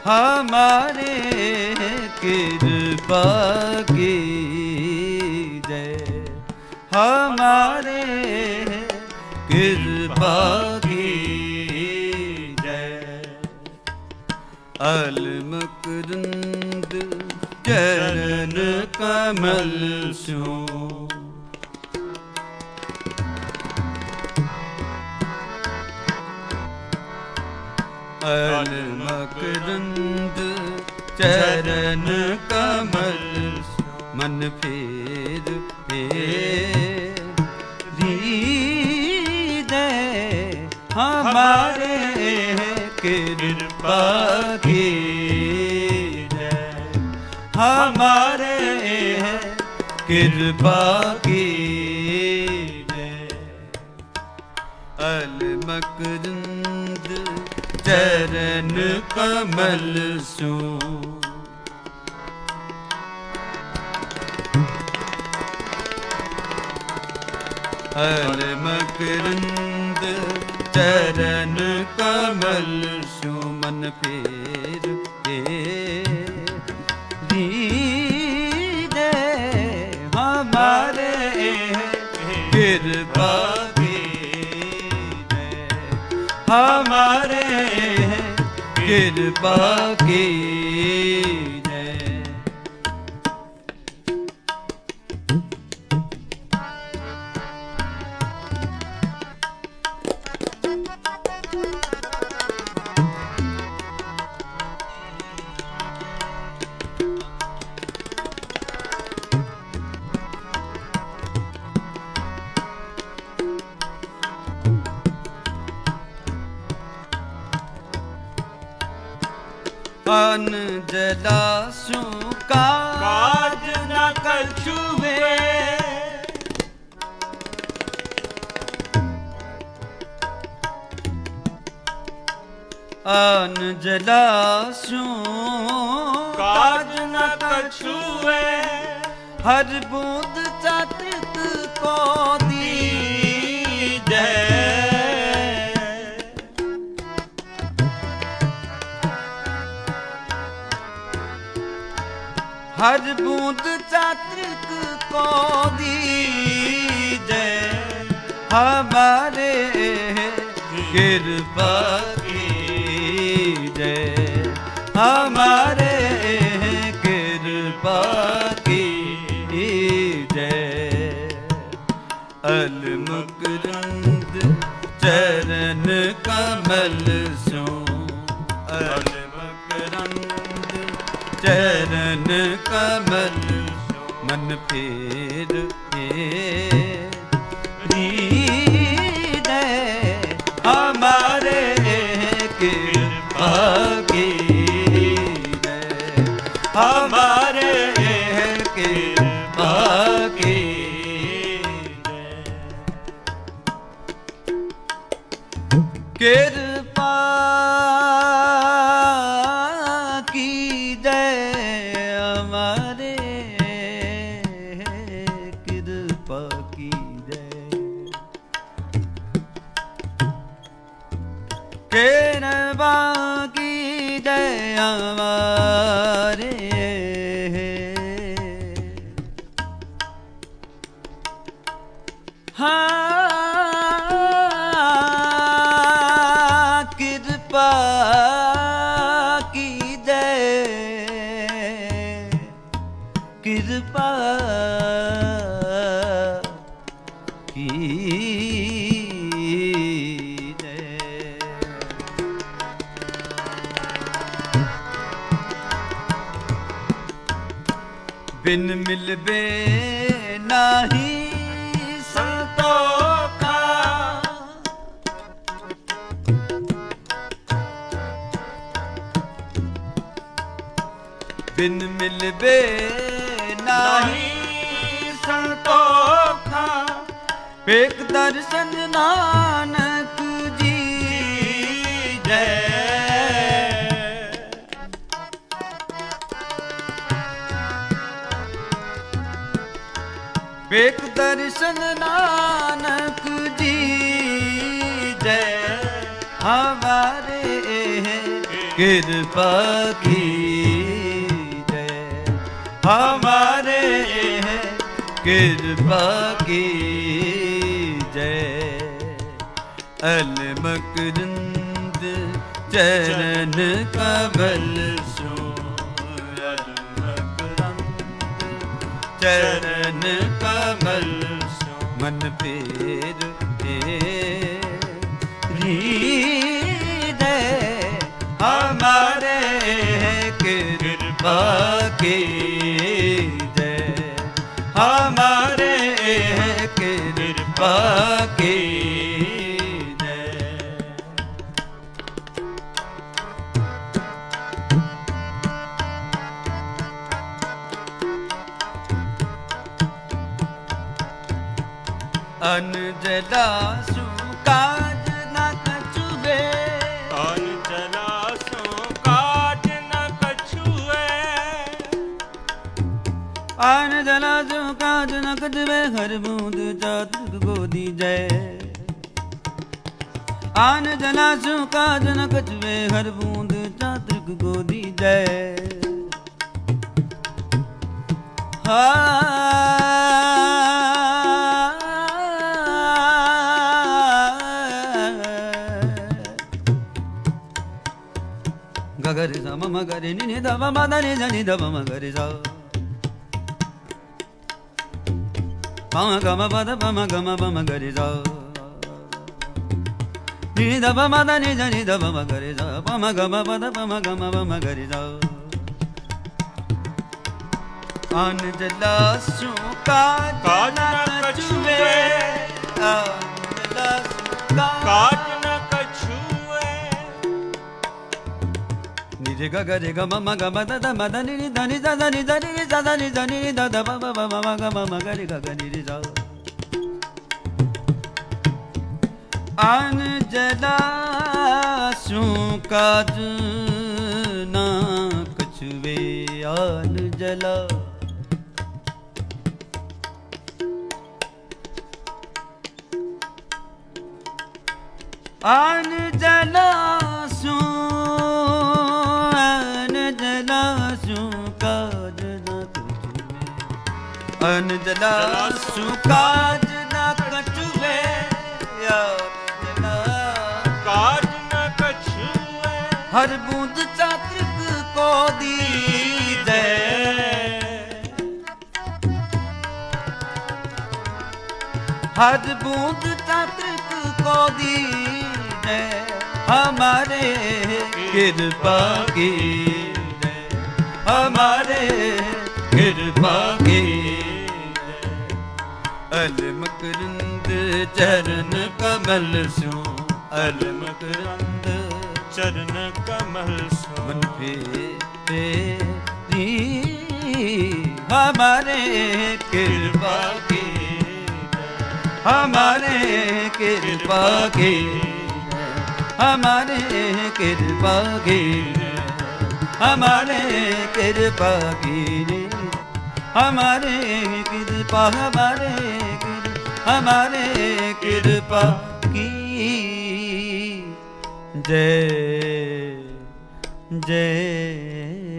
हमारे कृपा की जय, हमारे कृपा की जय। अलमकरंद चरण कमल सो, अलमकरंद चरण कमल मन फेर हृदय, हमारे कृपा की जय, हमारे कृपा की जय। अलमकरंद चरण कमल सो, अलमकरंद चरण कमल सो मन फेर हृदय, हमारे कृपा की जय, हमारे कृपा की जय। अन जलासु काज न कछुए, अन जलासु काज न कछुए, हर बूंद चातक को दीजै, हर बूंद चातक को दीजै, हमारे कृपा की जय, हमारे कृपा की जय। अलमकरंद चरण कमल सो, अलमकरंद चरण कमल मन फेर हृदय, हमारे कृपा की जय, हमारे कृपा की जय। कृपा की जय, हमारे कृपा की जय। कृपा की जय, हमारे कृपा की जय, कृपा की जय। बिन मिलबे नाही संतोखा, बिन मिलबे नाही संतोखा, एक दर्शन नानक जी जय, एक दर्शन नानक जी जय, हमारे कृपा की जय, हमारे कृपा की जय। अलमकरंद चरण कमल सो, अलमकरंद चरण कमल सो, मन फेर हृदय हमारे कृपा की जय, हमारे कृपा की जय। अनजला सुकाज न कछुए, अनजला सुकाज न कछुए, अनजला सुकाज न कछुए, हर बूंद चातुर गोदी जय। अनजला सुकाज न कछुए, हर बूंद चातुर गोदी जय। गगरे सा मम गरे नि नि ध प म ध नि ध नि ध प म गरे सा, प म ग म प ध प म ग म प म गरे सा, नि ध प म ध नि ध नि ध प म गरे सा, प म ग म प ध प म ग म प म गरे सा। अनजला सुकाज न कछुए, अनजला काज न कछुए, नि रे ग ग रे ग म म ग म ध ध म ध नि नि ध नि ध ध नि ध नि नि ध ध नि ध नि नि ध ध प प प म म ग म म ग रे ग ग नि रे सा। अनजला सुकाज न कछुए, अनजला अनजला सु, अनजला सुकाज न कछुए, अनजला सुकाज न कछुए, अनजला काज न कछुए, हर बूंद चातृक को दी जय, हर बूंद चातृक को दी जय, हमारे कृपा की जय, हमारे कृपा की जय। अलमकरंद चरण कमल सो, अलमकरंद चरण कमल सो, मन फेरी हमारे कृपा की जय, हमारे कृपा की जय, हमारे कृपा की जय, हमारे कृपा की जय, हमारे कृपा, हमारे कृपा की जय जय।